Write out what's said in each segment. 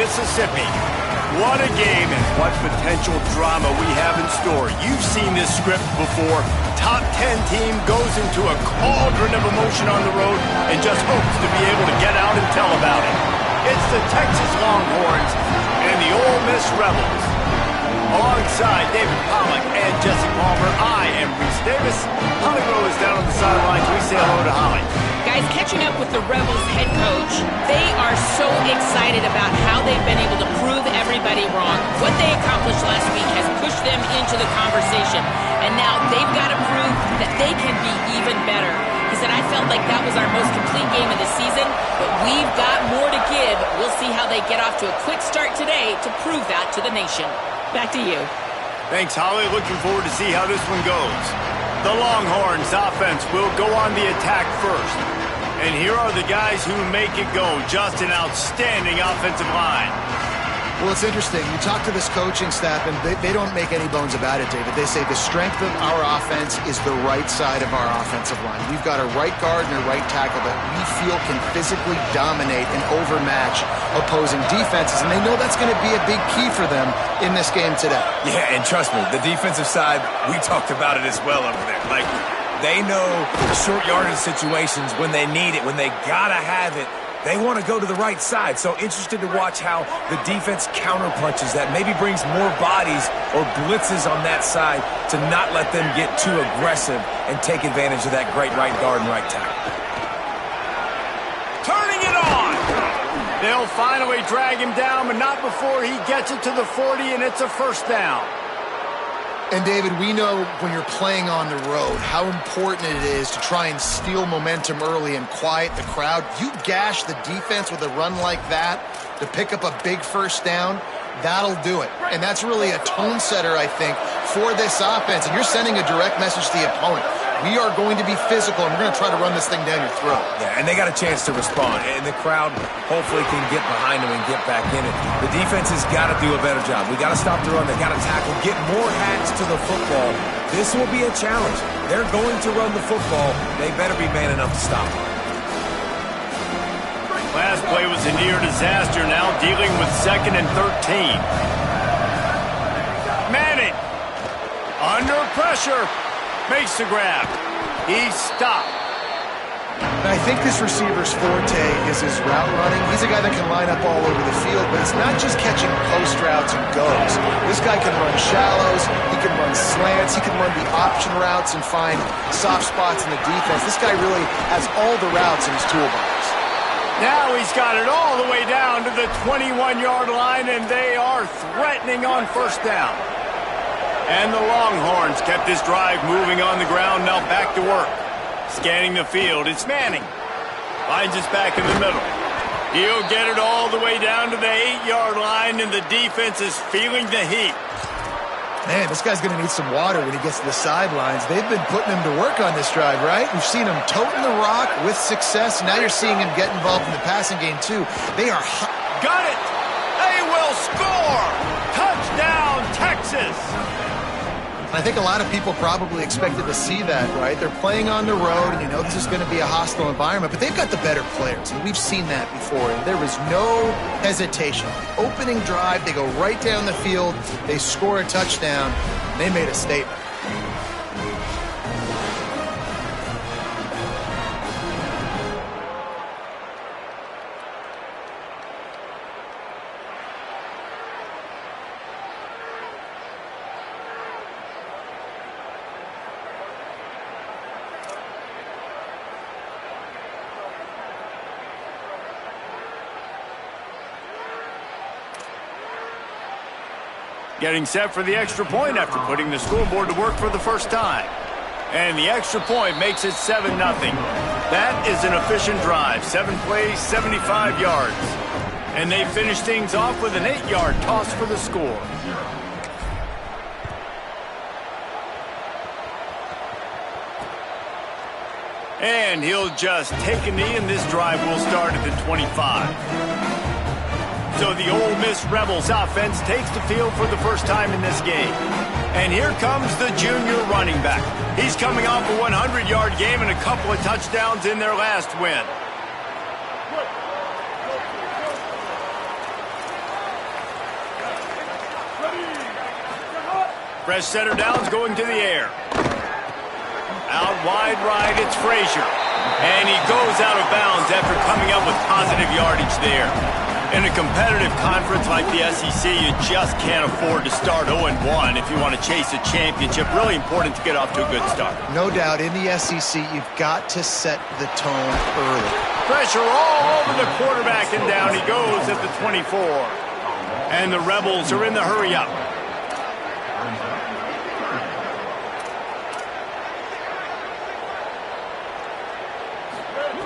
Mississippi. What a game and what potential drama we have in store. You've seen this script before. Top 10 team goes into a cauldron of emotion on the road and just hopes to be able to get out and tell about it. It's the Texas Longhorns and the Ole Miss Rebels. Alongside David Pollack and Jesse Palmer, I am Reese Davis. Holly Rowe is down on the sidelines. We say hello to Holly. Guys, catching up with the Rebels head coach, they are so excited about how they've been able to prove everybody wrong. What they accomplished last week has pushed them into the conversation, and now they've got to prove that they can be even better. He said, I felt like that was our most complete game of the season, but we've got more to give. We'll see how they get off to a quick start today to prove that to the nation. Back to you. Thanks, Holly. Looking forward to see how this one goes. The Longhorns offense will go on the attack first. And here are the guys who make it go. Just an outstanding offensive line. Well, it's interesting. You talk to this coaching staff, and they don't make any bones about it, David. They say the strength of our offense is the right side of our offensive line. We've got a right guard and a right tackle that we feel can physically dominate and overmatch opposing defenses, and they know that's going to be a big key for them in this game today. Yeah, and trust me, the defensive side, we talked about it as well over there. Like, they know the short yardage situations when they need it, when they got to have it. They want to go to the right side, so interested to watch how the defense counterpunches that, maybe brings more bodies or blitzes on that side to not let them get too aggressive and take advantage of that great right guard and right tackle. Turning it on! They'll finally drag him down, but not before he gets it to the 40, and it's a first down. And, David, we know when you're playing on the road how important it is to try and steal momentum early and quiet the crowd. You gash the defense with a run like that to pick up a big first down, that'll do it. And that's really a tone setter, I think, for this offense. And you're sending a direct message to the opponent. We are going to be physical, and we're going to try to run this thing down your throat. Yeah, and they got a chance to respond, and the crowd hopefully can get behind them and get back in it. The defense has got to do a better job. We got to stop the run. They got to tackle, get more hands to the football. This will be a challenge. They're going to run the football. They better be man enough to stop it. Last play was a near disaster, now dealing with 2nd and 13. Manning, under pressure. Makes the grab. He's stopped. And I think this receiver's forte is his route running. He's a guy that can line up all over the field, but it's not just catching post routes and goes. This guy can run shallows, he can run slants, he can run the option routes and find soft spots in the defense. This guy really has all the routes in his toolbox. Now he's got it all the way down to the 21-yard line, and they are threatening on first down. And the Longhorns kept this drive moving on the ground, now back to work. Scanning the field, it's Manning. Finds us back in the middle. He'll get it all the way down to the 8-yard line, and the defense is feeling the heat. Man, this guy's going to need some water when he gets to the sidelines. They've been putting him to work on this drive, right? We've seen him toting the rock with success. Now you're seeing him get involved in the passing game, too. They are got it! They will score! Touchdown, Texas! I think a lot of people probably expected to see that, right? They're playing on the road, and you know this is going to be a hostile environment, but they've got the better players, and we've seen that before. And there was no hesitation. Opening drive, they go right down the field, they score a touchdown, and they made a statement. Getting set for the extra point after putting the scoreboard to work for the first time. And the extra point makes it 7-0. That is an efficient drive. 7 plays, 75 yards. And they finish things off with an 8-yard toss for the score. And he'll just take a knee, and this drive will start at the 25. So the Ole Miss Rebels offense takes the field for the first time in this game. And here comes the junior running back. He's coming off a 100-yard game and a couple of touchdowns in their last win. Fresh center downs going to the air. Out wide right, it's Frazier. And he goes out of bounds after coming up with positive yardage there. In a competitive conference like the SEC, you just can't afford to start 0-1 if you want to chase a championship. Really important to get off to a good start. No doubt, in the SEC, you've got to set the tone early. Pressure all over the quarterback, and down he goes at the 24. And the Rebels are in the hurry-up.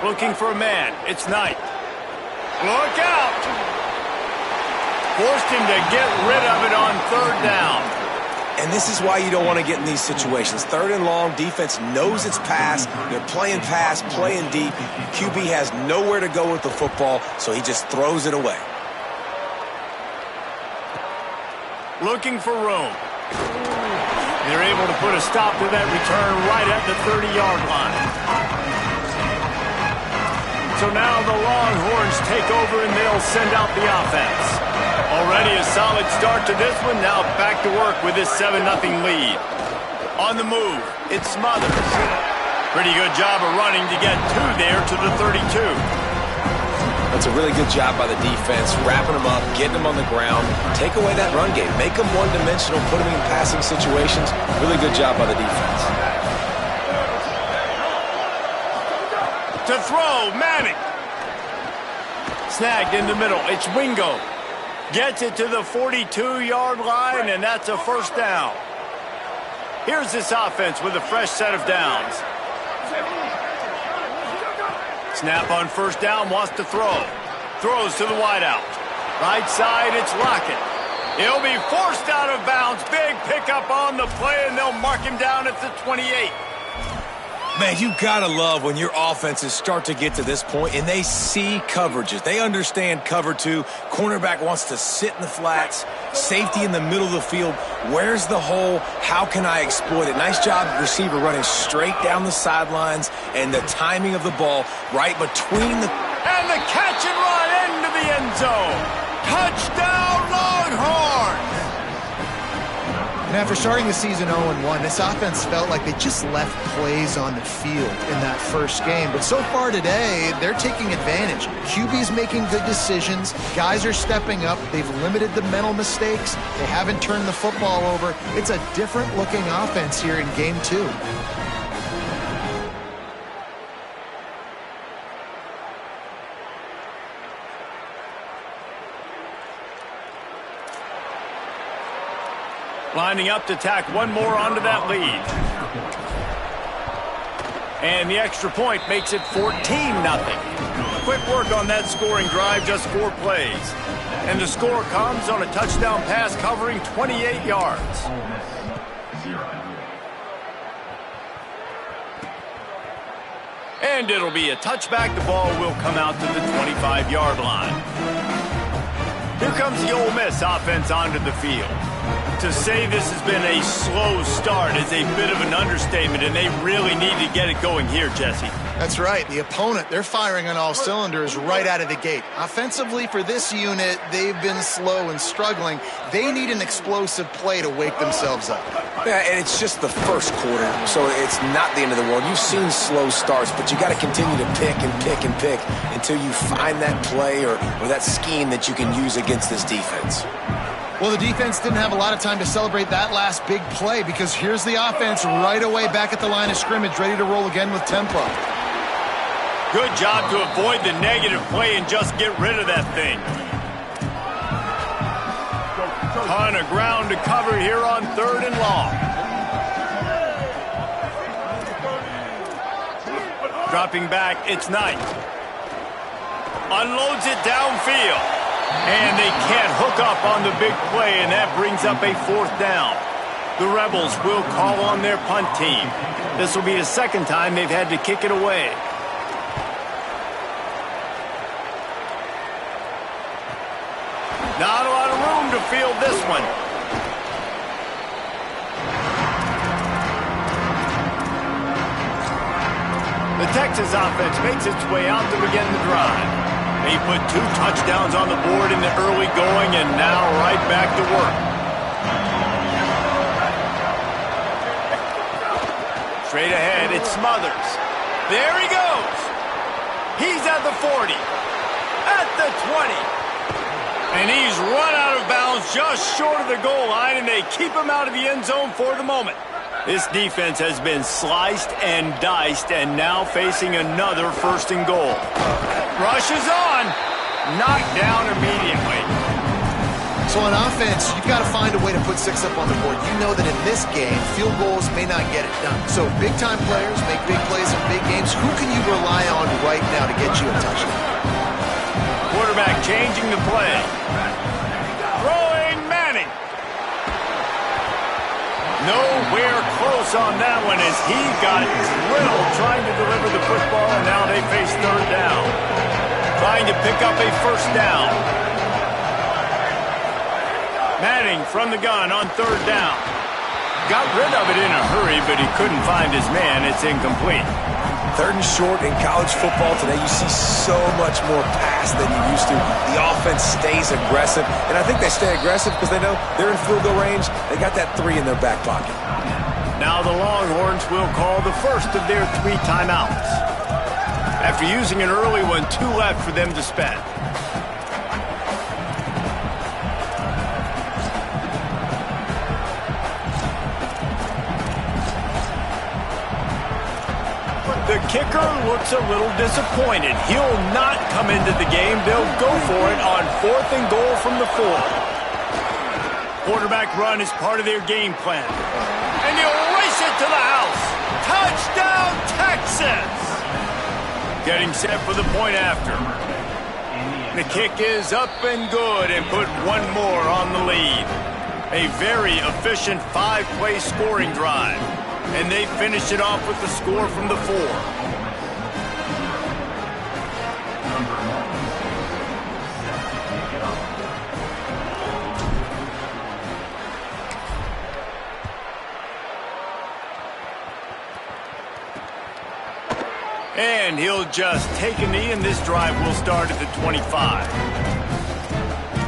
Looking for a man. It's Knight. Look out! Forced him to get rid of it on third down. And this is why you don't want to get in these situations. Third and long, defense knows it's pass. They're playing pass, playing deep. QB has nowhere to go with the football, so he just throws it away. Looking for room. They're able to put a stop to that return right at the 30-yard line. So now the Longhorns take over and they'll send out the offense. Already a solid start to this one. Now back to work with this 7-0 lead. On the move, it's Smothers. Pretty good job of running to get two there to the 32. That's a really good job by the defense, wrapping them up, getting them on the ground. Take away that run game. Make them one-dimensional, put them in passing situations. Really good job by the defense. To throw, Manning. Snagged in the middle. It's Wingo. Gets it to the 42-yard line, and that's a first down. Here's this offense with a fresh set of downs. Snap on first down, wants to throw. Throws to the wideout. Right side, it's Lockett. He'll be forced out of bounds. Big pickup on the play, and they'll mark him down at the 28. Man, you gotta love when your offenses start to get to this point and they see coverages. They understand cover two. Cornerback wants to sit in the flats. Safety in the middle of the field. Where's the hole? How can I exploit it? Nice job, receiver, running straight down the sidelines and the timing of the ball right between the... And the catch and run into the end zone. Touchdown, Longhorns! And after starting the season 0-1, this offense felt like they just left plays on the field in that first game. But so far today, they're taking advantage. QB's making good decisions. Guys are stepping up. They've limited the mental mistakes. They haven't turned the football over. It's a different-looking offense here in Game 2. Lining up to tack one more onto that lead. And the extra point makes it 14-0. Quick work on that scoring drive, just 4 plays. And the score comes on a touchdown pass covering 28 yards. And it'll be a touchback. The ball will come out to the 25-yard line. Here comes the Ole Miss offense onto the field. To say this has been a slow start is a bit of an understatement, and they really need to get it going here, Jesse. That's right. The opponent, they're firing on all cylinders right out of the gate. Offensively, for this unit, they've been slow and struggling. They need an explosive play to wake themselves up. Yeah, and it's just the first quarter, so it's not the end of the world. You've seen slow starts, but you got to continue to pick and pick and pick until you find that play or that scheme that you can use against this defense. Well, the defense didn't have a lot of time to celebrate that last big play because here's the offense right away back at the line of scrimmage, ready to roll again with tempo. Good job to avoid the negative play and just get rid of that thing. Ton of ground to cover here on 3rd and long. Dropping back, it's Knight. Unloads it downfield. And they can't hook up on the big play, and that brings up a 4th down. The Rebels will call on their punt team. This will be the second time they've had to kick it away. Not a lot of room to field this one. The Texas offense makes its way out to begin the drive. They put 2 touchdowns on the board in the early going, and now right back to work. Straight ahead, it's Smothers. There he goes. He's at the 40. At the 20. And he's run out of bounds just short of the goal line, and they keep him out of the end zone for the moment. This defense has been sliced and diced, and now facing another 1st and goal. Rush is on. Knocked down immediately. So on offense, you've got to find a way to put 6 up on the board. You know that in this game, field goals may not get it done. So big-time players make big plays in big games. Who can you rely on right now to get you a touchdown? Quarterback changing the play. Throwing Manning. Nowhere close on that one as he got drilled trying to deliver the football, and now they face 3rd down. Trying to pick up a 1st down. Manning from the gun on 3rd down. Got rid of it in a hurry, but he couldn't find his man. It's incomplete. 3rd and short in college football today, you see so much more pass than you used to. The offense stays aggressive, and I think they stay aggressive because they know they're in field goal range. They got that 3 in their back pocket. Now the Longhorns will call the first of their 3 timeouts. After using an early one, 2 left for them to spend. The kicker looks a little disappointed. He'll not come into the game. They'll go for it on 4th and goal from the 4. Quarterback run is part of their game plan. And he'll race it to the house. Touchdown, Texas! Getting set for the point after. The kick is up and good and put 1 more on the lead. A very efficient 5-play scoring drive. And they finish it off with the score from the 4. And he'll just take a knee, and this drive will start at the 25.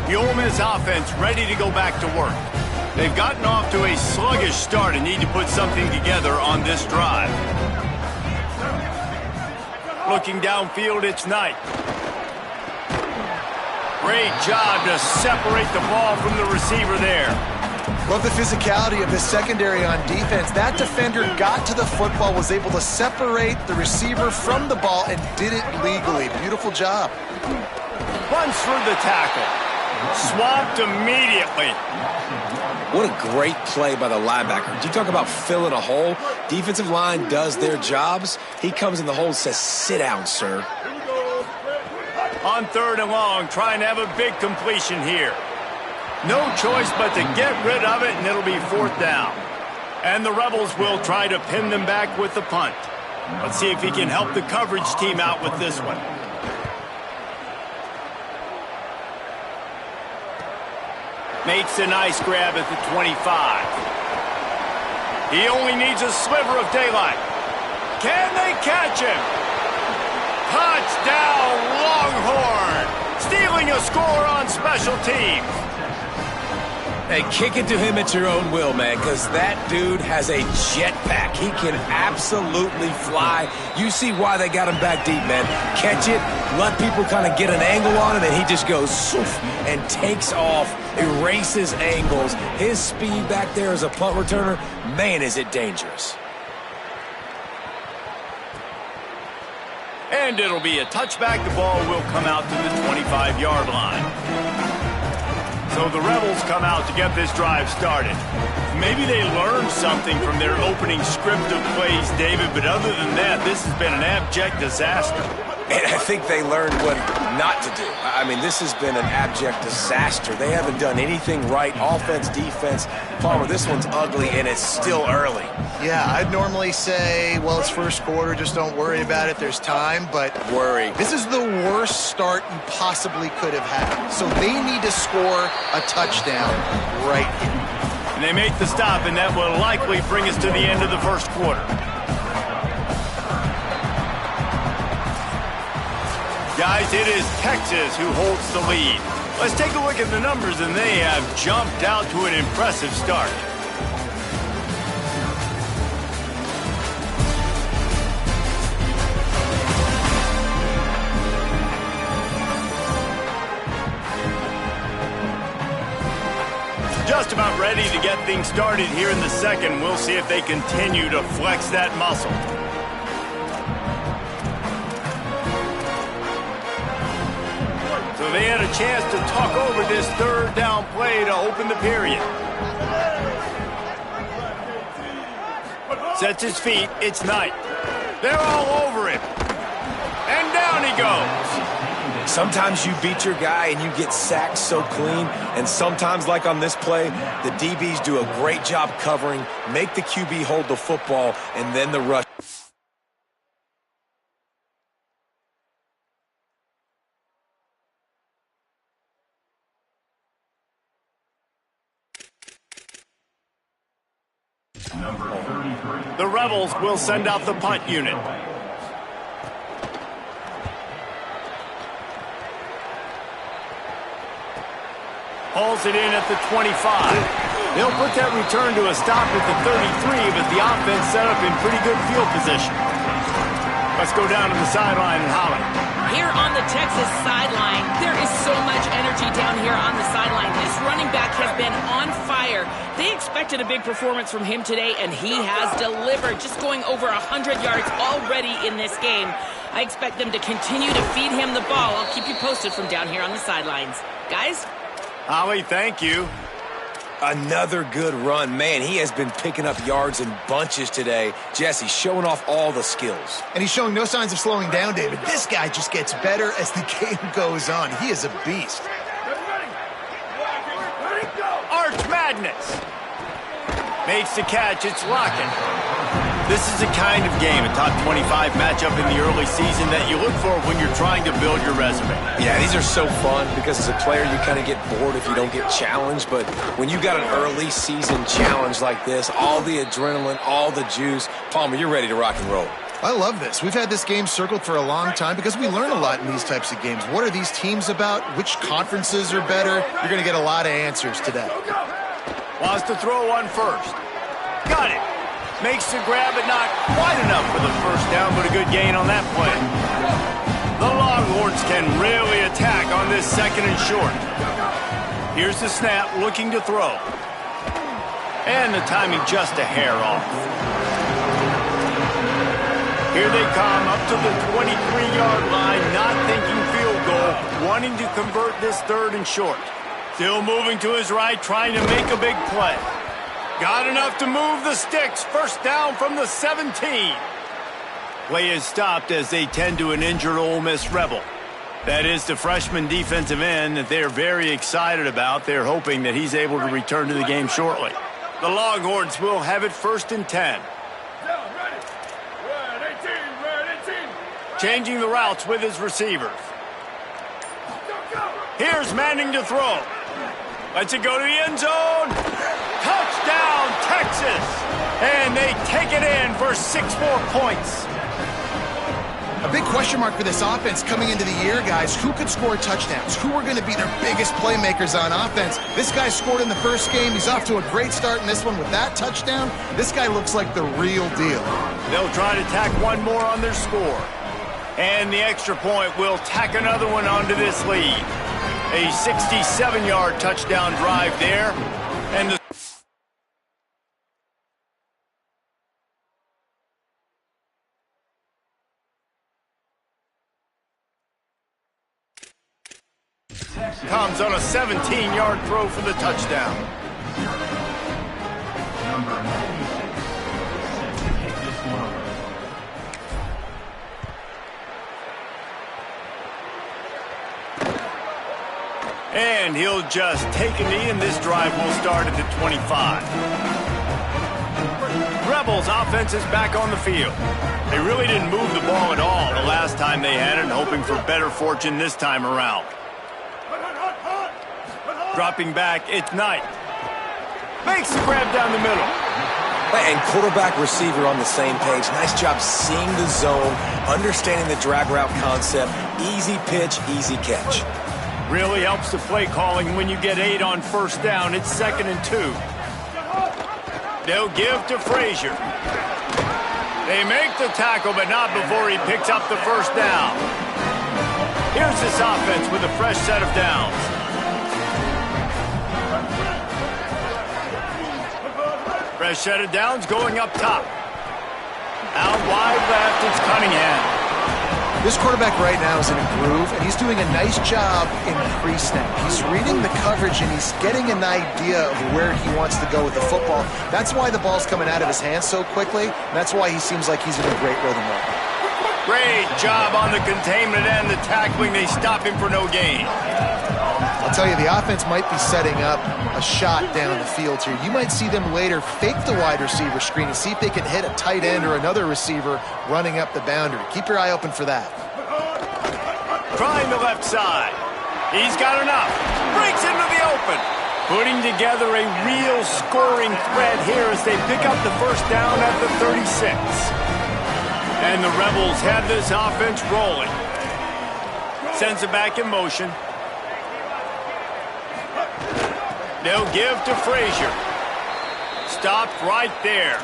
The Ole Miss offense ready to go back to work. They've gotten off to a sluggish start and need to put something together on this drive. Looking downfield, it's Knight. Great job to separate the ball from the receiver there. Love the physicality of this secondary on defense. That defender got to the football, was able to separate the receiver from the ball, and did it legally. Beautiful job. Runs through the tackle. Swamped immediately. What a great play by the linebacker. You talk about filling a hole. Defensive line does their jobs. He comes in the hole and says, "Sit down, sir." On 3rd and long, trying to have a big completion here. No choice but to get rid of it, and it'll be 4th down. And the Rebels will try to pin them back with the punt. Let's see if he can help the coverage team out with this one. Makes a nice grab at the 25. He only needs a sliver of daylight. Can they catch him? Touchdown, Longhorn! Stealing a score on special teams. Hey, kick it to him at your own will, man, because that dude has a jetpack. He can absolutely fly. You see why they got him back deep, man. Catch it, let people kind of get an angle on it, and he just goes soof and takes off, erases angles. His speed back there as a punt returner, man, is it dangerous. And it'll be a touchback. The ball will come out to the 25-yard line. So the Rebels come out to get this drive started. Maybe they learned something from their opening script of plays, David, but other than that, this has been an abject disaster. And I think they learned what not to do. I mean, this has been an abject disaster. They haven't done anything right. Offense, defense. Palmer, this one's ugly, and it's still early. Yeah, I'd normally say, well, it's first quarter, just don't worry about it, there's time, but Worry. This is the worst start you possibly could have had. So they need to score a touchdown right here. And they make the stop, and that will likely bring us to the end of the first quarter. Guys, it is Texas who holds the lead. Let's take a look at the numbers, and they have jumped out to an impressive start. Just about ready to get things started here in the second. We'll see if they continue to flex that muscle. So they had a chance to talk over this third down play to open the period. Sets his feet. It's Knight. They're all over him. And down he goes. Sometimes you beat your guy and you get sacked so clean, and sometimes, like on this play, the DBs do a great job covering, make the QB hold the football, and then the rush. The Rebels will send out the punt unit. Hauls it in at the 25. They'll put that return to a stop at the 33, but the offense set up in pretty good field position. Let's go down to the sideline and Holly. Here on the Texas sideline, there is so much energy down here on the sideline. This running back has been on fire. They expected a big performance from him today, and he has delivered, just going over 100 yards already in this game. I expect them to continue to feed him the ball. I'll keep you posted from down here on the sidelines. Guys? Holly, thank you. Another good run. Man, he has been picking up yards in bunches today. Jesse showing off all the skills. And he's showing no signs of slowing down, David. This guy just gets better as the game goes on. He is a beast. Arch Madness. Makes the catch. It's Lockett. This is the kind of game, a top 25 matchup in the early season, that you look for when you're trying to build your resume. Yeah, these are so fun because as a player you kind of get bored if you don't get challenged, but when you got an early season challenge like this, all the adrenaline, all the juice, Palmer, you're ready to rock and roll. I love this. We've had this game circled for a long time because we learn a lot in these types of games. What are these teams about? Which conferences are better? You're going to get a lot of answers today. Wants to throw one first. Got it. Makes the grab, but not quite enough for the first down, but a good gain on that play. The Longhorns can really attack on this second and short. Here's the snap, looking to throw. And the timing just a hair off. Here they come up to the 23-yard line, not thinking field goal, wanting to convert this third and short. Still moving to his right, trying to make a big play. Got enough to move the sticks. First down from the 17. Play is stopped as they tend to an injured Ole Miss Rebel. That is the freshman defensive end that they're very excited about. They're hoping that he's able to return to the game shortly. The Longhorns will have it 1st and 10. Changing the routes with his receivers. Here's Manning to throw. Lets it go to the end zone. Touchdown, Texas! And they take it in for 6 more points. A big question mark for this offense coming into the year, guys. Who could score touchdowns? Who are going to be their biggest playmakers on offense? This guy scored in the first game. He's off to a great start in this one with that touchdown. This guy looks like the real deal. They'll try to tack one more on their score. And the extra point will tack another one onto this lead. A 67-yard touchdown drive there. And the comes on a 17-yard throw for the touchdown. And he'll just take a knee, and this drive will start at the 25. Rebels offense is back on the field. They really didn't move the ball at all the last time they had it, hoping for better fortune this time around. Dropping back, it's Knight. Makes the grab down the middle. And quarterback receiver on the same page. Nice job seeing the zone, understanding the drag route concept. Easy pitch, easy catch. Really helps the play calling when you get 8 on first down. It's 2nd and 2. They'll give to Frazier. They make the tackle, but not before he picks up the first down. Here's this offense with a fresh set of downs. First set of downs going up top. Out wide left, it's Cunningham. This quarterback right now is in a groove, and he's doing a nice job in pre-snap. He's reading the coverage, and he's getting an idea of where he wants to go with the football. That's why the ball's coming out of his hands so quickly, and that's why he seems like he's in a great rhythm right now. Great job on the containment and the tackling. They stop him for no gain. I'll tell you, the offense might be setting up a shot down the field here. You might see them later fake the wide receiver screen and see if they can hit a tight end or another receiver running up the boundary. Keep your eye open for that. Trying the left side. He's got enough. Breaks into the open. Putting together a real scoring threat here as they pick up the first down at the 36. And the Rebels have this offense rolling. Sends it back in motion. They'll give to Frazier. Stopped right there.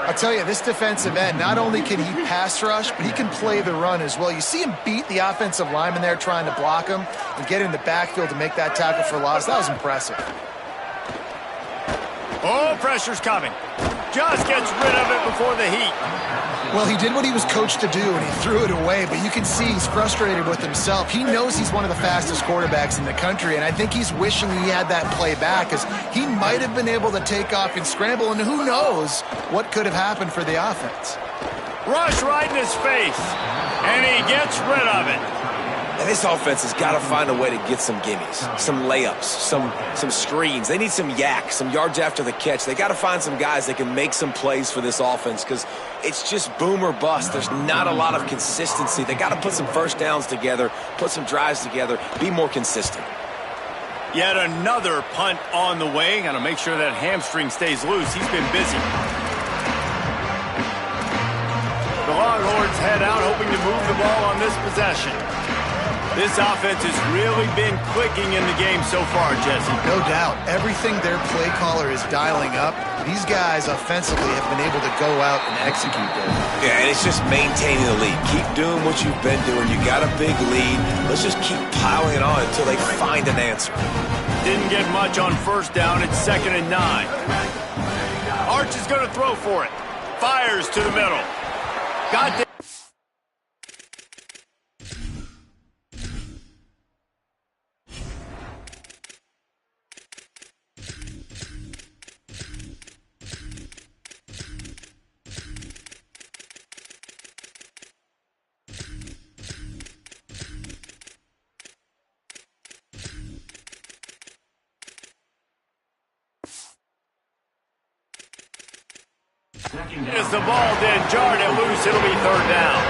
I'll tell you, this defensive end, not only can he pass rush, but he can play the run as well. You see him beat the offensive lineman there trying to block him and get in the backfield to make that tackle for loss. That was impressive. Oh, pressure's coming. Just gets rid of it before the heat. Well, he did what he was coached to do, and he threw it away, but you can see he's frustrated with himself. He knows he's one of the fastest quarterbacks in the country, and I think he's wishing he had that play back, because he might have been able to take off and scramble, and who knows what could have happened for the offense. Rush right in his face, and he gets rid of it. And this offense has got to find a way to get some gimmies, some layups, some screens. They need some yak, some yards after the catch. They got to find some guys that can make some plays for this offense because it's just boom or bust. There's not a lot of consistency. They got to put some first downs together, put some drives together, be more consistent. Yet another punt on the way. Got to make sure that hamstring stays loose. He's been busy. The Longhorns head out hoping to move the ball on this possession. This offense has really been clicking in the game so far, Jesse. No doubt. Everything their play caller is dialing up, these guys offensively have been able to go out and execute there. Yeah, and it's just maintaining the lead. Keep doing what you've been doing. You got a big lead. Let's just keep piling it on until they find an answer. Didn't get much on first down. It's 2nd and 9. Arch is going to throw for it. Fires to the middle. Got the As the ball then jarred it loose, it'll be 3rd down.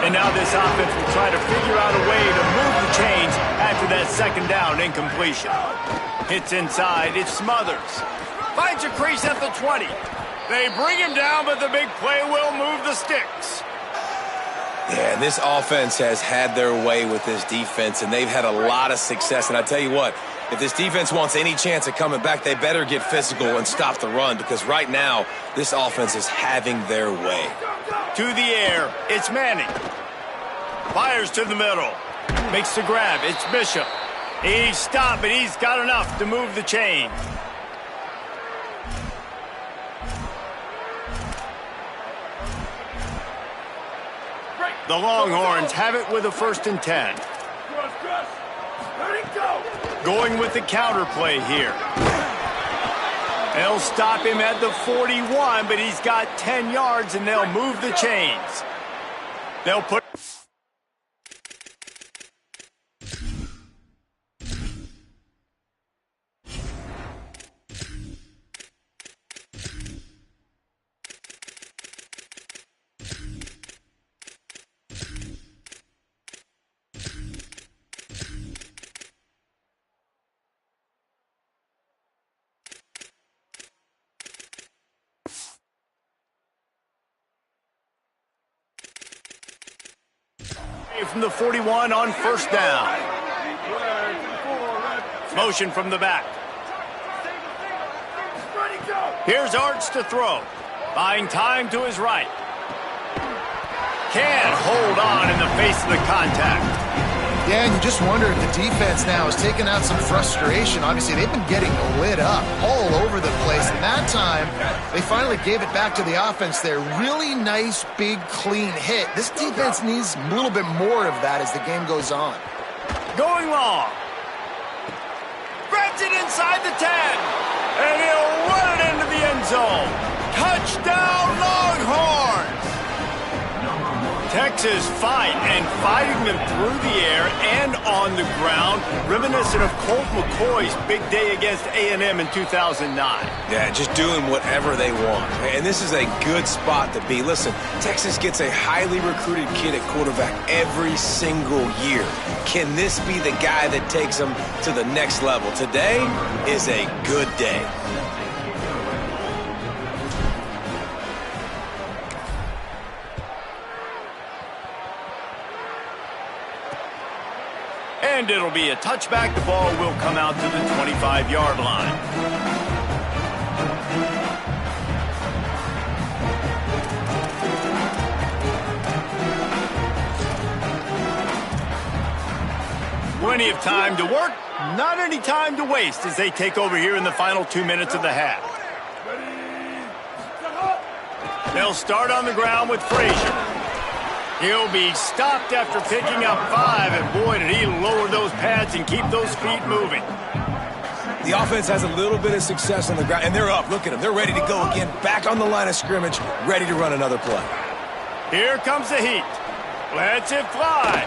And now this offense will try to figure out a way to move the chains after that 2nd down incompletion. Hits inside, it's Smothers. Finds a crease at the 20. They bring him down, but the big play will move the sticks. Yeah, this offense has had their way with this defense, and they've had a lot of success. And I tell you what, if this defense wants any chance of coming back, they better get physical and stop the run because right now, this offense is having their way. To the air, it's Manning. Fires to the middle. Makes the grab, it's Bishop. He's stopped, but he's got enough to move the chain. The Longhorns have it with a 1st and 10. Going with the counter play here. They'll stop him at the 41, but he's got 10 yards, and they'll move the chains. They'll put... from the 41 on 1st down. Motion from the back. Here's Arch to throw. Buying time to his right. Can't hold on in the face of the contact. Yeah, and you just wonder if the defense now is taking out some frustration. Obviously, they've been getting lit up all over the place. And that time, they finally gave it back to the offense there. Really nice, big, clean hit. This defense needs a little bit more of that as the game goes on. Going long. Grabs it inside the 10. And he'll run it into the end zone. Touchdown, Longhorns! Texas fighting them through the air and on the ground, reminiscent of Colt McCoy's big day against A&M in 2009. Yeah, just doing whatever they want. And this is a good spot to be. Listen, Texas gets a highly recruited kid at quarterback every single year. Can this be the guy that takes them to the next level? Today is a good day. And it'll be a touchback. The ball will come out to the 25-yard line. Plenty of time to work, not any time to waste as they take over here in the final 2 minutes of the half. They'll start on the ground with Frazier. He'll be stopped after picking up 5, and boy, did he lower those pads and keep those feet moving. The offense has a little bit of success on the ground, and they're up. Look at them. They're ready to go again, back on the line of scrimmage, ready to run another play. Here comes the heat. Lets it fly.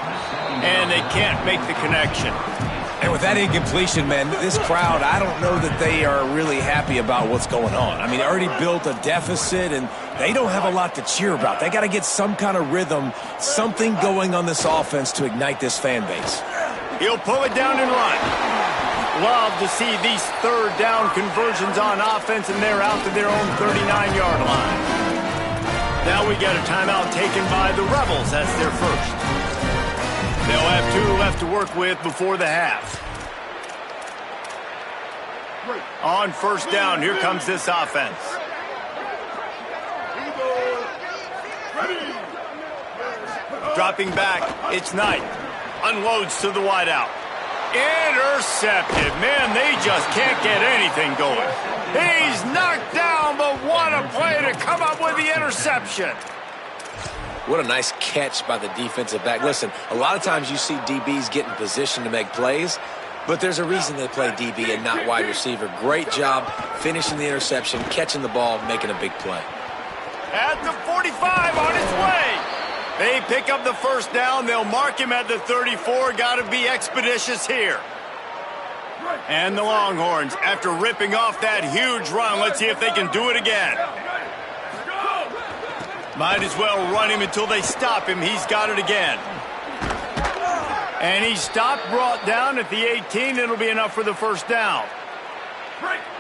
And they can't make the connection. And with that incompletion, man, this crowd, I don't know that they are really happy about what's going on. I mean, they already built a deficit, and they don't have a lot to cheer about. They got to get some kind of rhythm, something going on this offense to ignite this fan base. He'll pull it down and run. Love to see these third down conversions on offense, and they're out to their own 39-yard line. Now we got a timeout taken by the Rebels. That's their first. They'll have 2 left to work with before the half. On first down, here comes this offense. Dropping back, it's Knight. Unloads to the wideout. Intercepted. Man, they just can't get anything going. He's knocked down, but what a play to come up with the interception. What a nice catch by the defensive back. Listen, a lot of times you see DBs get in position to make plays, but there's a reason they play DB and not wide receiver. Great job finishing the interception, catching the ball, making a big play. At the 45 on his way. They pick up the first down. They'll mark him at the 34. Got to be expeditious here. And the Longhorns, after ripping off that huge run, let's see if they can do it again. Might as well run him until they stop him. He's got it again. And he's stopped, brought down at the 18. It'll be enough for the first down.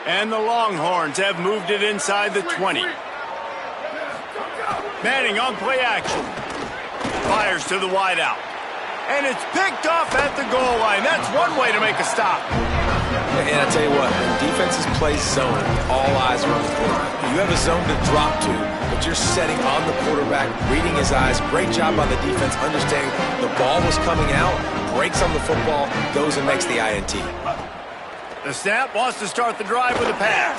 And the Longhorns have moved it inside the 20. Manning on play action. Fires to the wideout. And it's picked off at the goal line. That's one way to make a stop. And I tell you what, when defenses play zone, all eyes are on the quarterback. You have a zone to drop to, but you're setting on the quarterback, reading his eyes. Great job by the defense, understanding the ball was coming out, breaks on the football, goes and makes the INT. The snap wants to start the drive with a pass.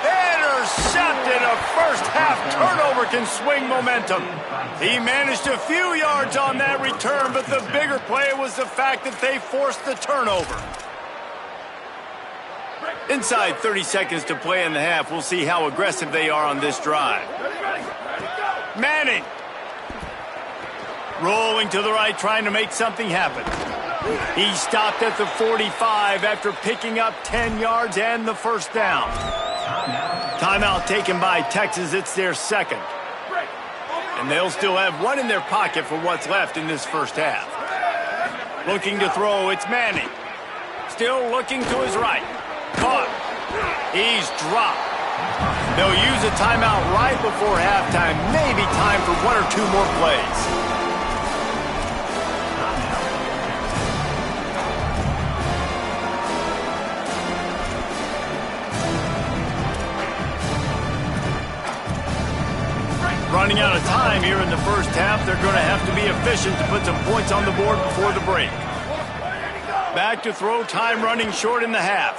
Intercepted. A first-half turnover can swing momentum. He managed a few yards on that return, but the bigger play was the fact that they forced the turnover. Inside 30 seconds to play in the half. We'll see how aggressive they are on this drive. Manning. Rolling to the right, trying to make something happen. He stopped at the 45 after picking up 10 yards and the first down. Timeout taken by Texas. It's their second. And they'll still have one in their pocket for what's left in this first half. Looking to throw, it's Manning. Still looking to his right. Caught. He's dropped. They'll use a timeout right before halftime. Maybe time for 1 or 2 more plays. Running running out of time here in the first half. They're going to have to be efficient to put some points on the board before the break. Back to throw, time running short in the half.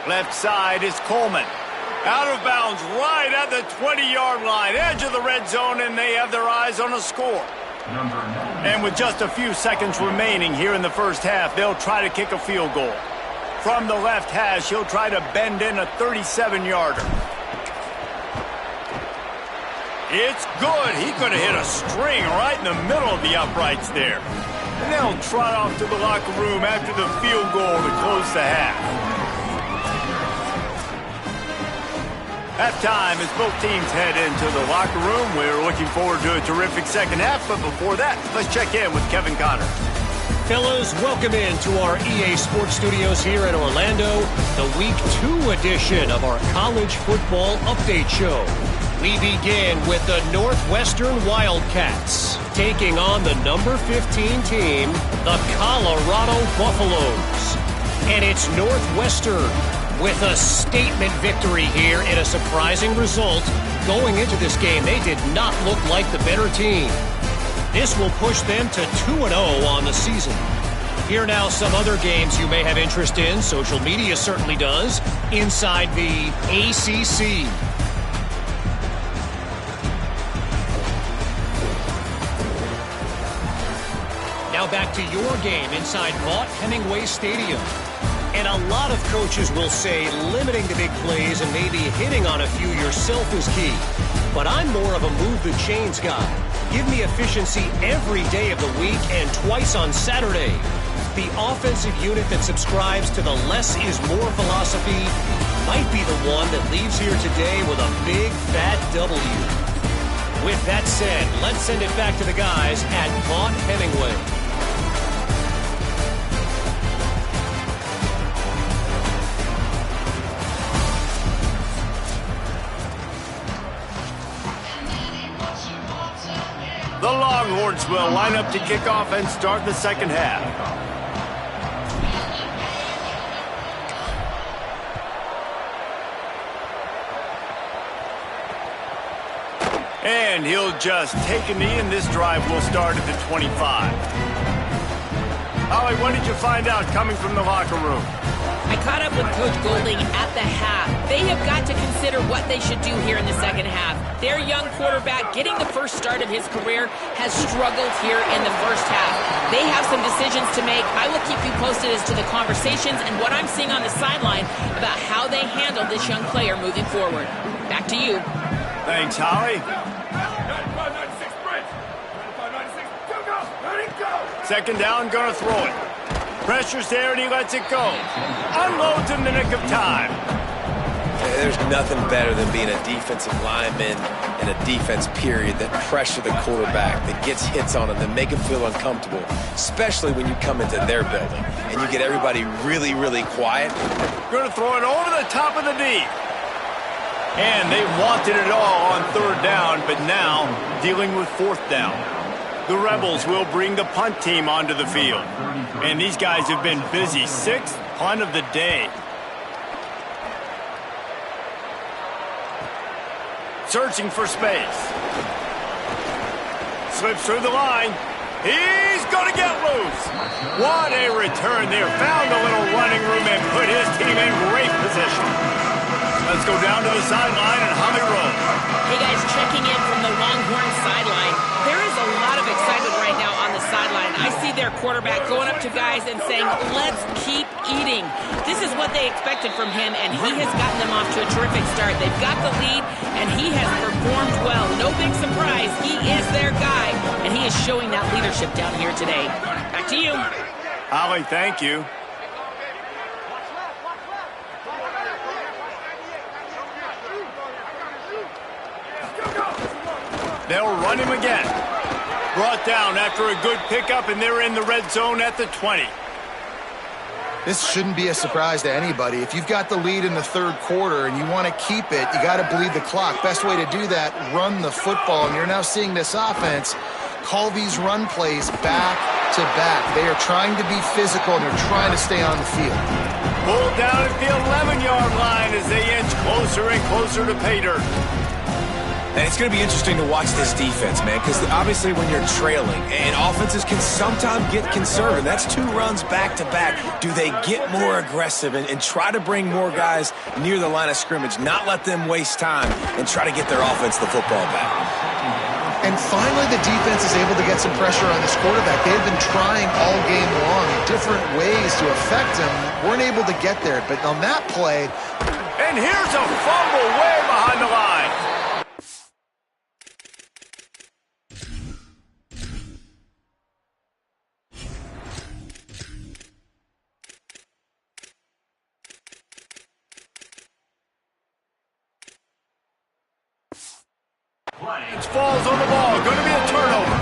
Left side is Coleman. Out of bounds right at the 20-yard line, edge of the red zone, and they have their eyes on a score. And with just a few seconds remaining here in the first half, they'll try to kick a field goal. From the left hash, he'll try to bend in a 37-yarder. It's good. He could have hit a string right in the middle of the uprights there. And they'll trot off to the locker room after the field goal to close the half. Halftime as both teams head into the locker room. We're looking forward to a terrific second half, but before that, let's check in with Kevin Connors. Fellas, welcome into our EA Sports Studios here in Orlando, the Week 2 edition of our College Football Update Show. We begin with the Northwestern Wildcats, taking on the number 15 team, the Colorado Buffaloes. And it's Northwestern with a statement victory here in a surprising result. Going into this game, they did not look like the better team. This will push them to 2-0 on the season. Here now some other games you may have interest in. Social media certainly does. Inside the ACC. Now back to your game inside Vaught Hemingway Stadium. And a lot of coaches will say limiting the big plays and maybe hitting on a few yourself is key. But I'm more of a move the chains guy. Give me efficiency every day of the week and twice on Saturday. The offensive unit that subscribes to the less is more philosophy might be the one that leaves here today with a big fat W. With that said, let's send it back to the guys at Vaught Hemingway. The Longhorns will line up to kick off and start the second half. And he'll just take a knee, and this drive will start at the 25. Holly, what did you find out coming from the locker room? I caught up with Coach Golding at the half. They have got to consider what they should do here in the second half. Their young quarterback, getting the first start of his career, has struggled here in the first half. They have some decisions to make. I will keep you posted as to the conversations and what I'm seeing on the sideline about how they handle this young player moving forward. Back to you. Thanks, Holly. Second down, gonna throw it. Pressure's there, and he lets it go. Unloads in the nick of time. There's nothing better than being a defensive lineman in a defense period that pressure the quarterback, that gets hits on him, that make him feel uncomfortable, especially when you come into their building and you get everybody really, really quiet. Gonna throw it over the top of the D. And they wanted it all on third down, but now dealing with fourth down. The Rebels will bring the punt team onto the field. And these guys have been busy. Sixth punt of the day. Searching for space. Slips through the line. He's going to get loose. What a return there. Found a little running room and put his team in great position. Let's go down to the sideline and Holly Rowe. Hey guys, checking in from the Longhorn sideline. There is a lot of excitement right now on the sideline. I see their quarterback going up to guys and saying, let's keep eating. This is what they expected from him, and he has gotten them off to a terrific start. They've got the lead, and he has performed well. No big surprise. He is their guy, and he is showing that leadership down here today. Back to you. Holly, thank you. They'll run him again. Brought down after a good pickup, and they're in the red zone at the 20. This shouldn't be a surprise to anybody. If you've got the lead in the third quarter and you want to keep it, you got to bleed the clock. Best way to do that, run the football. And you're now seeing this offense call these run plays back to back. They are trying to be physical, and they're trying to stay on the field. Pulled down at the 11-yard line as they inch closer and closer to pay dirt. And it's going to be interesting to watch this defense, man, because obviously when you're trailing, and offenses can sometimes get conservative. That's 2 runs back-to-back. Do they get more aggressive and try to bring more guys near the line of scrimmage, not let them waste time, and try to get their offense the football back? And finally, the defense is able to get some pressure on this quarterback. They've been trying all game long different ways to affect him. Weren't able to get there, but on that play... And here's a fumble way behind the line. Falls on the ball, going to be a turnover.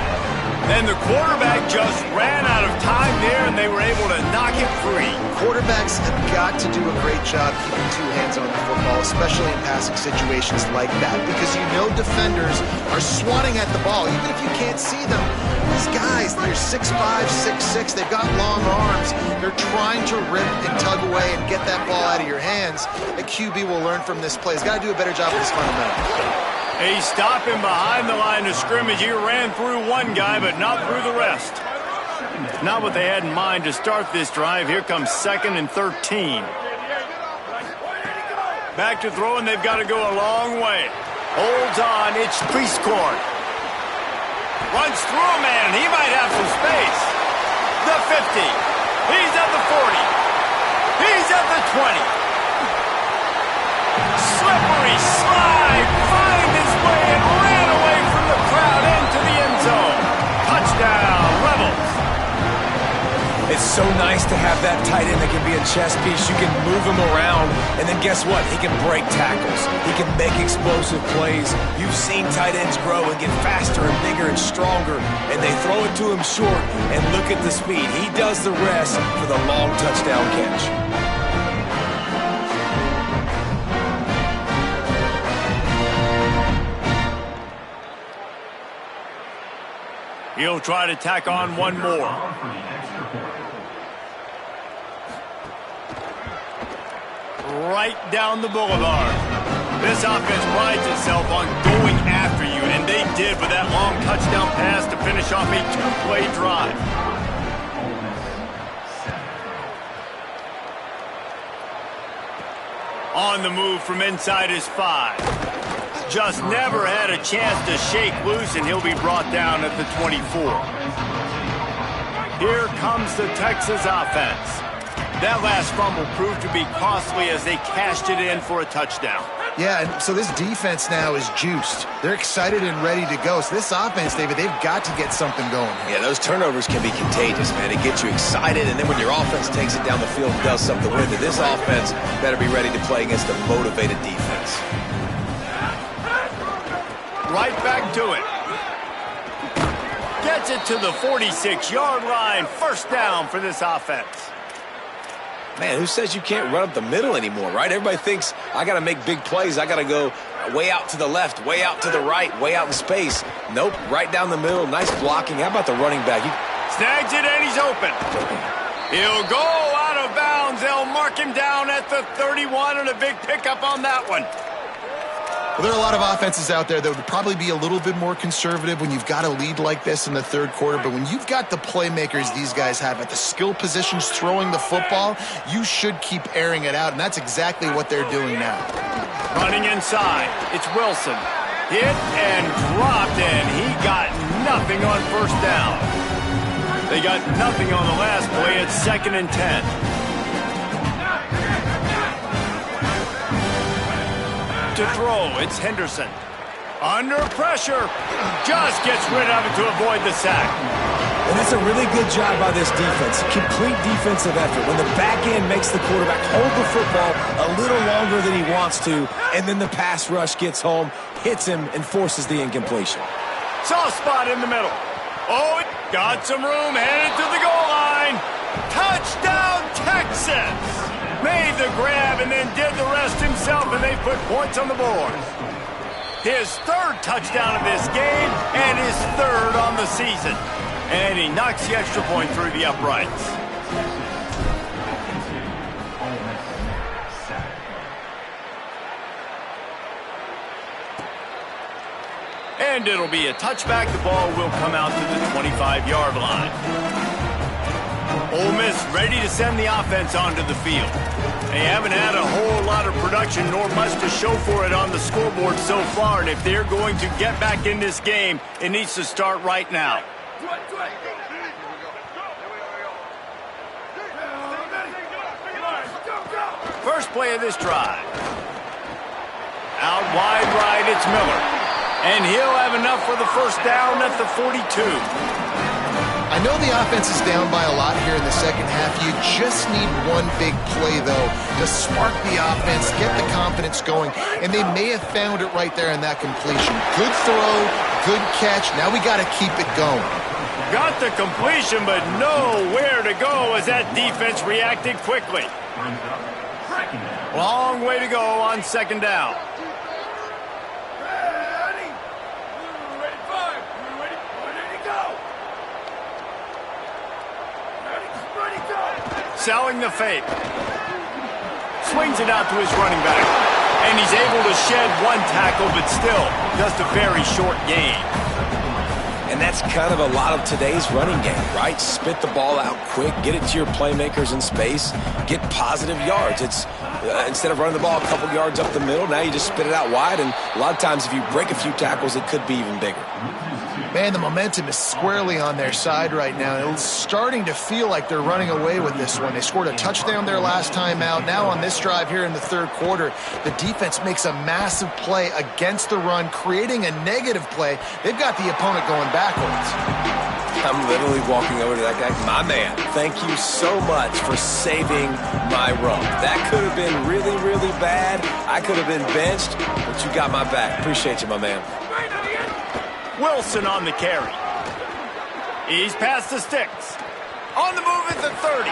And the quarterback just ran out of time there, and they were able to knock it free. Quarterbacks have got to do a great job keeping 2 hands on the football, especially in passing situations like that, because you know defenders are swatting at the ball. Even if you can't see them, these guys, they're 6'5", 6'6", they've got long arms. They're trying to rip and tug away and get that ball out of your hands. A QB will learn from this play. He's got to do a better job with his fundamentals. He's stopping behind the line of scrimmage. He ran through one guy, but not through the rest. Not what they had in mind to start this drive. Here comes 2nd and 13. Back to throw, and they've got to go a long way. Holds on. It's Priestcorn. Runs through a man. He might have some space. The 50. He's at the 40. He's at the 20. Slippery slide. Find his way and ran away from the crowd into the end zone. Touchdown, Rebels. It's so nice to have that tight end that can be a chess piece. You can move him around, and then guess what? He can break tackles. He can make explosive plays. You've seen tight ends grow and get faster and bigger and stronger, and they throw it to him short, and look at the speed. He does the rest for the long touchdown catch. He'll try to tack on one more. Right down the boulevard. This offense prides itself on going after you, and they did with that long touchdown pass to finish off a 2-play drive. On the move from inside his 5. Just never had a chance to shake loose, and he'll be brought down at the 24. Here comes the Texas offense. That last fumble proved to be costly as they cashed it in for a touchdown. Yeah, and so this defense now is juiced. They're excited and ready to go. So this offense, David, they've got to get something going. Yeah, those turnovers can be contagious, man. It gets you excited, and then when your offense takes it down the field and does something with it, this offense better be ready to play against a motivated defense. Right back to it. Gets it to the 46-yard line. First down for this offense. Man, who says you can't run up the middle anymore, right? Everybody thinks, I got to make big plays. I got to go way out to the left, way out to the right, way out in space. Nope, right down the middle. Nice blocking. How about the running back? Snags it, and he's open. He'll go out of bounds. They'll mark him down at the 31, and a big pickup on that one. Well, there are a lot of offenses out there that would probably be a little bit more conservative when you've got a lead like this in the third quarter. But when you've got the playmakers these guys have at the skill positions throwing the football, you should keep airing it out. And that's exactly what they're doing now. Running inside. It's Wilson. Hit and dropped, and he got nothing on first down. They got nothing on the last play. It's 2nd and 10. To throw, it's Henderson. Under pressure, just gets rid of it to avoid the sack. And that's a really good job by this defense. Complete defensive effort. When the back end makes the quarterback hold the football a little longer than he wants to, and then the pass rush gets home, hits him, and forces the incompletion. Soft spot in the middle. Oh, it got some room, headed to the goal line. Touchdown, Texas! Made the grab and then did the rest himself, and they put points on the board. His 3rd touchdown of this game and his 3rd on the season. And he knocks the extra point through the uprights. And it'll be a touchback. The ball will come out to the 25-yard line. Ole Miss ready to send the offense onto the field. They haven't had a whole lot of production nor much to show for it on the scoreboard so far. And if they're going to get back in this game, it needs to start right now. First play of this drive. Out wide right, it's Miller. And he'll have enough for the first down at the 42. I know the offense is down by a lot here in the second half. You just need one big play, though, to spark the offense, get the confidence going, and they may have found it right there in that completion. Good throw, good catch. Now we got to keep it going. Got the completion, but nowhere to go as that defense reacted quickly. Long way to go on second down. Selling the fake. Swings it out to his running back. And he's able to shed one tackle, but still just a very short gain. And that's kind of a lot of today's running game, right? Spit the ball out quick, get it to your playmakers in space, get positive yards. It's instead of running the ball a couple yards up the middle, now you just spit it out wide, and a lot of times if you break a few tackles, it could be even bigger. Man, the momentum is squarely on their side right now. It's starting to feel like they're running away with this one. They scored a touchdown their last time out. Now on this drive here in the third quarter, the defense makes a massive play against the run, creating a negative play. They've got the opponent going backwards. I'm literally walking over to that guy. My man, thank you so much for saving my run. That could have been really, really bad. I could have been benched, but you got my back. Appreciate you, my man. Wilson on the carry. He's past the sticks. On the move at the 30.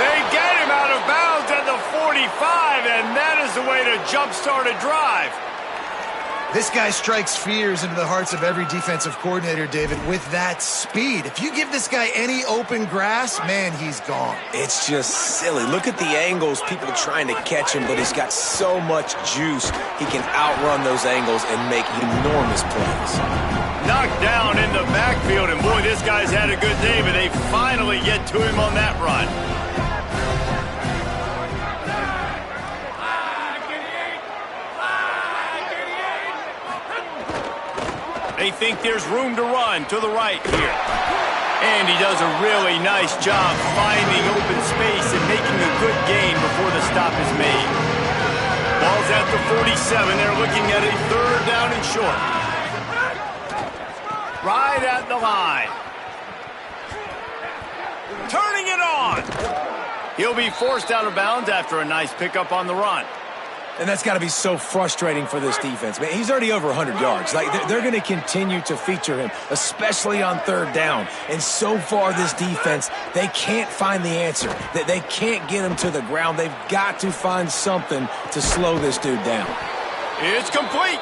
They get him out of bounds at the 45, and that is the way to jumpstart a drive. This guy strikes fears into the hearts of every defensive coordinator, David, with that speed. If you give this guy any open grass, man, he's gone. It's just silly. Look at the angles, people trying to catch him, but he's got so much juice. He can outrun those angles and make enormous plays. Knocked down in the backfield, and boy, this guy's had a good day, but they finally get to him on that run. They think there's room to run to the right here. And he does a really nice job finding open space and making a good gain before the stop is made. Ball's at the 47. They're looking at a third down and short. Right at the line. Turning it on. He'll be forced out of bounds after a nice pickup on the run. And that's got to be so frustrating for this defense. Man, he's already over 100 yards. Like, they're going to continue to feature him, especially on third down. And so far, this defense, they can't find the answer. They can't get him to the ground. They've got to find something to slow this dude down. It's complete.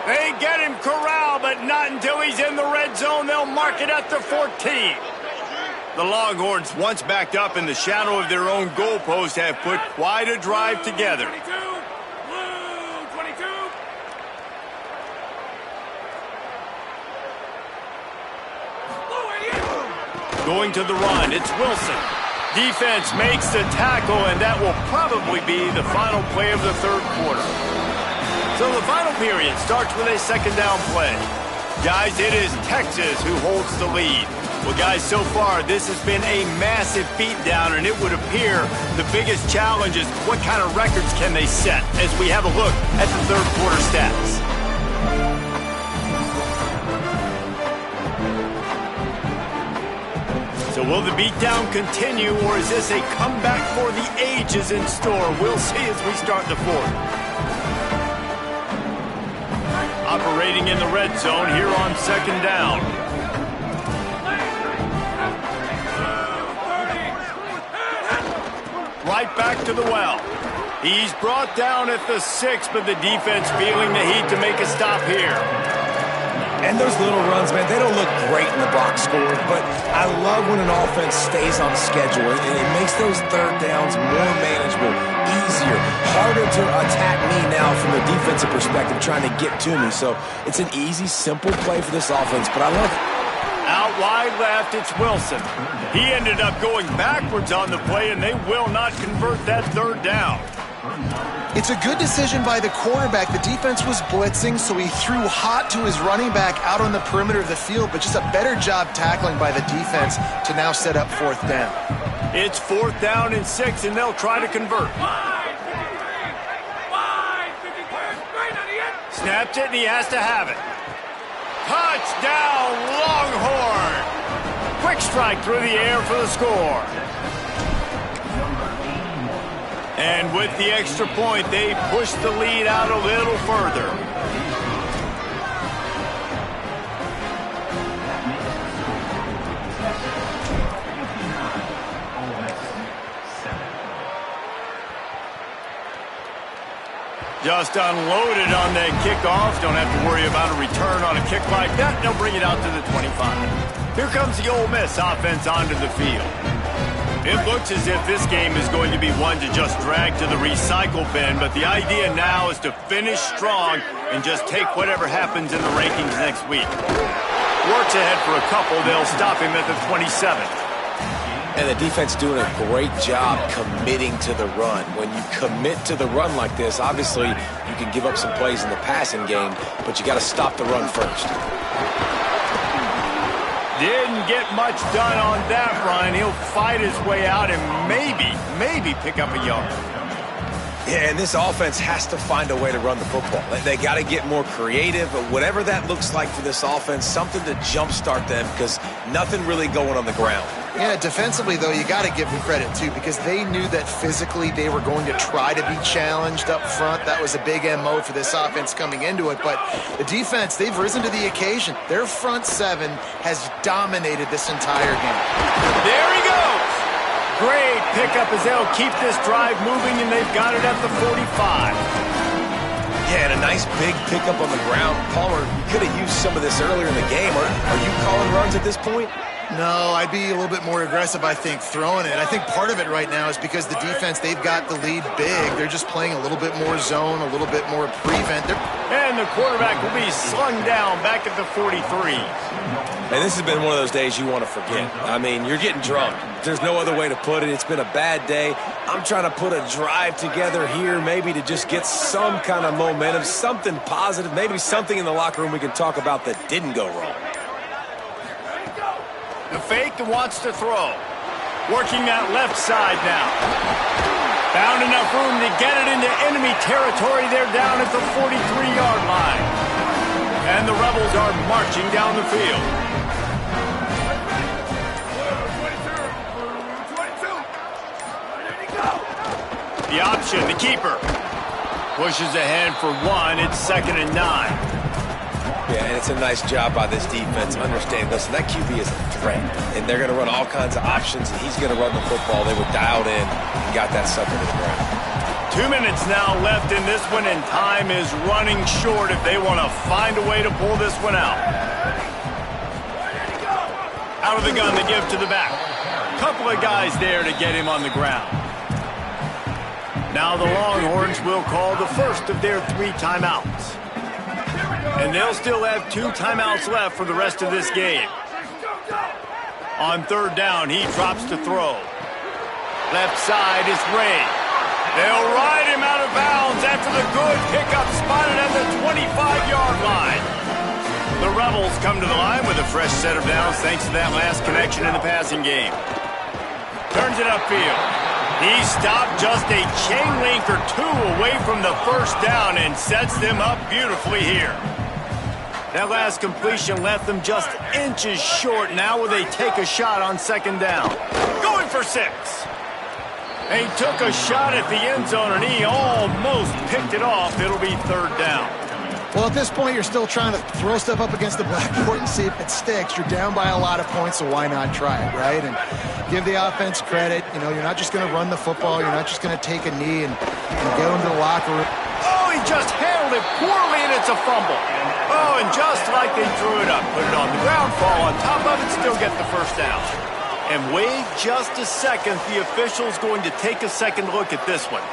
They get him corralled, but not until he's in the red zone. They'll mark it at the 14. The Longhorns, once backed up in the shadow of their own goalpost, have put quite a drive together. Going to the run, it's Wilson. Defense makes the tackle, and that will probably be the final play of the third quarter. So the final period starts with a second down play. Guys, it is Texas who holds the lead. Well, guys, so far this has been a massive beatdown, and it would appear the biggest challenge is what kind of records can they set as we have a look at the third quarter stats. So will the beatdown continue, or is this a comeback for the ages in store? We'll see as we start the fourth. Operating in the red zone here on second down. Right back to the well. He's brought down at the 6, but the defense feeling the heat to make a stop here. And those little runs, man, they don't look great in the box score, but I love when an offense stays on schedule, and it makes those third downs more manageable, easier, harder to attack me now from the defensive perspective trying to get to me. So it's an easy, simple play for this offense, but I love it. Out wide left, it's Wilson. He ended up going backwards on the play, and they will not convert that third down. It's a good decision by the quarterback. The defense was blitzing, so he threw hot to his running back out on the perimeter of the field, but just a better job tackling by the defense to now set up fourth down. It's 4th down and 6, and they'll try to convert. Snaps it, and he has to have it. Touchdown, Longhorn! Quick strike through the air for the score. And with the extra point, they push the lead out a little further. Just unloaded on that kickoff. Don't have to worry about a return on a kick like that. They'll bring it out to the 25. Here comes the Ole Miss offense onto the field. It looks as if this game is going to be one to just drag to the recycle bin, but the idea now is to finish strong and just take whatever happens in the rankings next week. Works ahead for a couple. They'll stop him at the 27. And the defense doing a great job committing to the run. When you commit to the run like this, obviously you can give up some plays in the passing game, but you got to stop the run first. Didn't get much done on that run. He'll fight his way out and maybe pick up a yard. Yeah, and this offense has to find a way to run the football. They got to get more creative, but whatever that looks like for this offense, something to jumpstart them because nothing really going on the ground. Yeah, defensively, though, you got to give them credit, too, because they knew that physically they were going to try to be challenged up front. That was a big MO for this offense coming into it. But the defense, they've risen to the occasion. Their front seven has dominated this entire game. There he goes. Great pickup as they'll keep this drive moving, and they've got it at the 45. Yeah, and a nice big pickup on the ground. Palmer, you could have used some of this earlier in the game. Are you calling runs at this point? No, I'd be a little bit more aggressive, I think, throwing it. I think part of it right now is because the defense, they've got the lead big. They're just playing a little bit more zone, a little bit more prevent. And the quarterback will be slung down back at the 43. And this has been one of those days you want to forget. I mean, you're getting drunk. There's no other way to put it. It's been a bad day. I'm trying to put a drive together here maybe to just get some kind of momentum, something positive, maybe something in the locker room we can talk about that didn't go wrong. The fake and wants to throw. Working that left side now. Found enough room to get it into enemy territory. They're down at the 43-yard line. And the Rebels are marching down the field. The option, the keeper. Pushes ahead for one. It's 2nd and 9. Yeah, and it's a nice job by this defense. Understand, listen, that QB is a threat, and they're going to run all kinds of options, and he's going to run the football. They were dialed in and got that sucker to the ground. 2 minutes now left in this one, and time is running short if they want to find a way to pull this one out. Out of the gun, they give to the back. Couple of guys there to get him on the ground. Now the Longhorns will call the first of their 3 timeouts. And they'll still have 2 timeouts left for the rest of this game. On 3rd down, he drops to throw. Left side is Ray. They'll ride him out of bounds after the good pickup spotted at the 25-yard line. The Rebels come to the line with a fresh set of downs thanks to that last connection in the passing game. Turns it upfield. He stopped just a chain link or 2 away from the first down and sets them up beautifully here. That last completion left them just inches short. Now will they take a shot on 2nd down? Going for 6. He took a shot at the end zone, and he almost picked it off. It'll be 3rd down. Well, at this point, you're still trying to throw stuff up against the blackboard and see if it sticks. You're down by a lot of points, so why not try it, right? And give the offense credit. You know, you're not just going to run the football. You're not just going to take a knee and go into the locker room. Oh, he just handled it poorly, and it's a fumble. Oh, and just like they threw it up, put it on the ground, fall on top of it, still get the first down. And wait just a second, the official's going to take a second look at this one.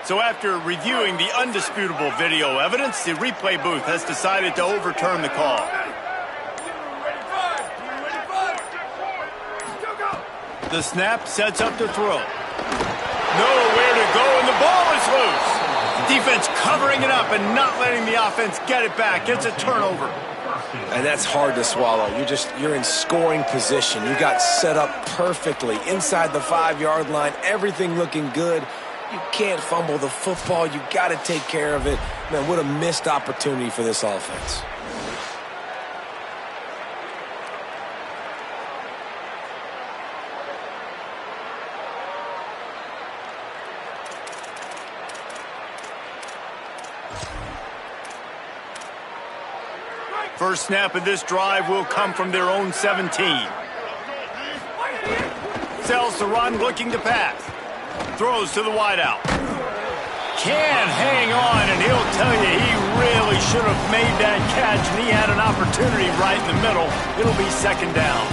So after reviewing the undisputable video evidence, the replay booth has decided to overturn the call. The snap sets up to throw. Nowhere to go, and the ball is loose. Defense covering it up and not letting the offense get it back. It's a turnover. And that's hard to swallow. You're in scoring position. You got set up perfectly inside the 5-yard line. Everything looking good. You can't fumble the football. You got to take care of it. Man, what a missed opportunity for this offense. First snap of this drive will come from their own 17. Sells to run, looking to pass. Throws to the wideout. Can't hang on, and he'll tell you he really should have made that catch, and he had an opportunity right in the middle. It'll be second down.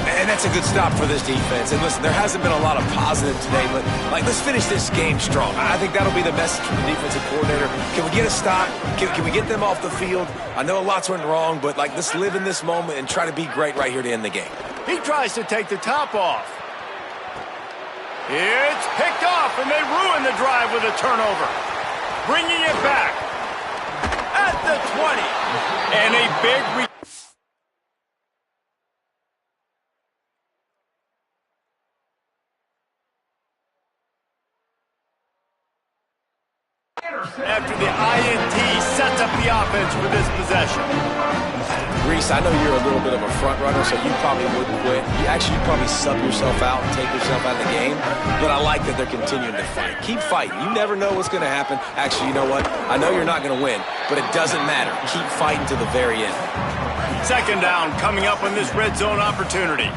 And that's a good stop for this defense. And listen, there hasn't been a lot of positive today, but let's finish this game strong. I think that'll be the message from the defensive coordinator. Can we get a stop? Can we get them off the field? I know lots went wrong, but let's live in this moment and try to be great right here to end the game. He tries to take the top off. It's picked off, and they ruin the drive with a turnover. Bringing it back at the 20. And a big after the INT sets up the offense for this possession. Reese, I know you're a little bit of a front runner, so you probably wouldn't quit. You'd probably sub yourself out and take yourself out of the game. But I like that they're continuing to fight. Keep fighting. You never know what's going to happen. Actually, you know what? I know you're not going to win, but it doesn't matter. Keep fighting to the very end. Second down coming up on this red zone opportunity.